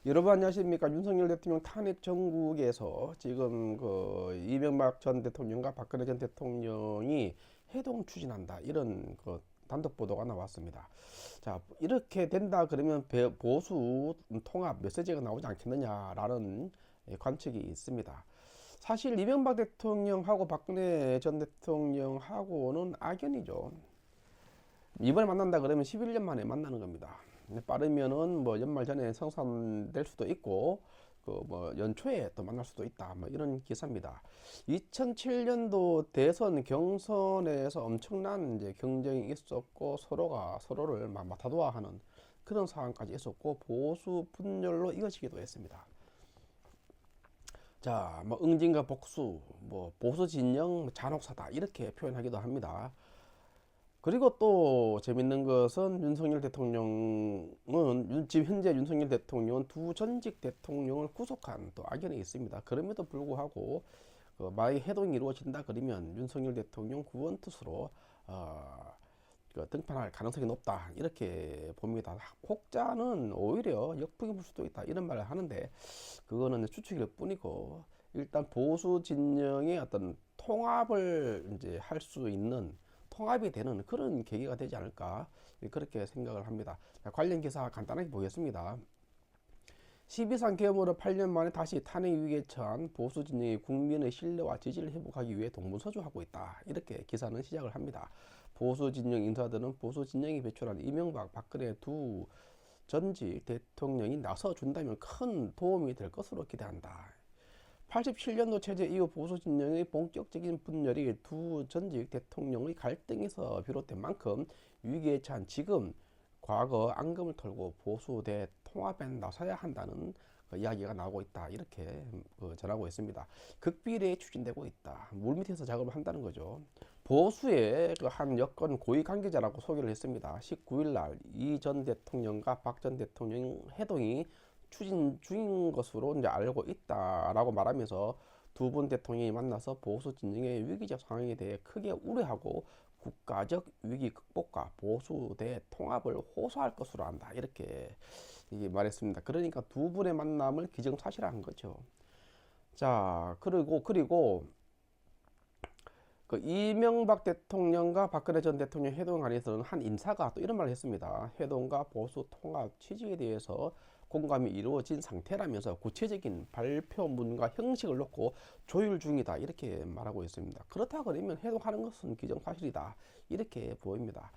여러분 안녕하십니까? 윤석열 대통령 탄핵 정국에서 지금 이명박 전 대통령과 박근혜 전 대통령이 해동 추진한다 이런 단독 보도가 나왔습니다. 자, 이렇게 된다 그러면 보수 통합 메시지가 나오지 않겠느냐라는 관측이 있습니다. 사실 이명박 대통령하고 박근혜 전 대통령하고는 악연이죠. 이번에 만난다 그러면 11년 만에 만나는 겁니다. 빠르면은 뭐 연말 전에 성사될 수도 있고 그 뭐 연초에 또 만날 수도 있다. 뭐 이런 기사입니다. 2007년도 대선 경선에서 엄청난 이제 경쟁이 있었고 서로가 서로를 막 맞다도와 하는 그런 상황까지 있었고 보수 분열로 이어지기도 했습니다. 자, 뭐 응징과 복수, 뭐 보수 진영 잔혹사다 이렇게 표현하기도 합니다. 그리고 또 재밌는 것은 윤석열 대통령은 지금 현재 윤석열 대통령은 두 전직 대통령을 구속한 또 악연이 있습니다. 그럼에도 불구하고 만약 해동이 이루어진다 그러면 윤석열 대통령 구원투수로 어, 등판할 가능성이 높다 이렇게 봅니다. 혹자는 오히려 역풍이 불 수도 있다 이런 말을 하는데 그거는 추측일 뿐이고 일단 보수 진영의 어떤 통합을 이제 할 수 있는 통합이 되는 그런 계기가 되지 않을까 그렇게 생각을 합니다. 관련 기사 간단하게 보겠습니다. 12.3 계엄으로 8년 만에 다시 탄핵 위기에 처한 보수 진영이 국민의 신뢰와 지지를 회복하기 위해 동분서주하고 있다. 이렇게 기사는 시작을 합니다. 보수 진영 인사들은 보수 진영이 배출한 이명박, 박근혜 두 전직 대통령이 나서준다면 큰 도움이 될 것으로 기대한다. 87년도 체제 이후 보수 진영의 본격적인 분열이 두 전직 대통령의 갈등에서 비롯된 만큼 위기에 처한 지금 과거 앙금을 털고 보수 대 통합에 나서야 한다는 이야기가 나오고 있다. 이렇게 전하고 있습니다. 극비례에 추진되고 있다. 물밑에서 작업을 한다는 거죠. 보수의 한 여권 고위 관계자라고 소개를 했습니다. 19일 날 이 전 대통령과 박 전 대통령 회동이 추진 중인 것으로 이제 알고 있다라고 말하면서 두 분 대통령이 만나서 보수 진영의 위기적 상황에 대해 크게 우려하고 국가적 위기 극복과 보수 대 통합을 호소할 것으로 한다 이렇게 말했습니다. 그러니까 두 분의 만남을 기정사실화한 거죠. 자, 그리고 그 이명박 대통령과 박근혜 전 대통령 회동에 관해서는 한 인사가 또 이런 말을 했습니다. 회동과 보수 통합 취지에 대해서 공감이 이루어진 상태라면서 구체적인 발표문과 형식을 놓고 조율 중이다 이렇게 말하고 있습니다. 그렇다 그러면 회동하는 것은 기정사실이다 이렇게 보입니다.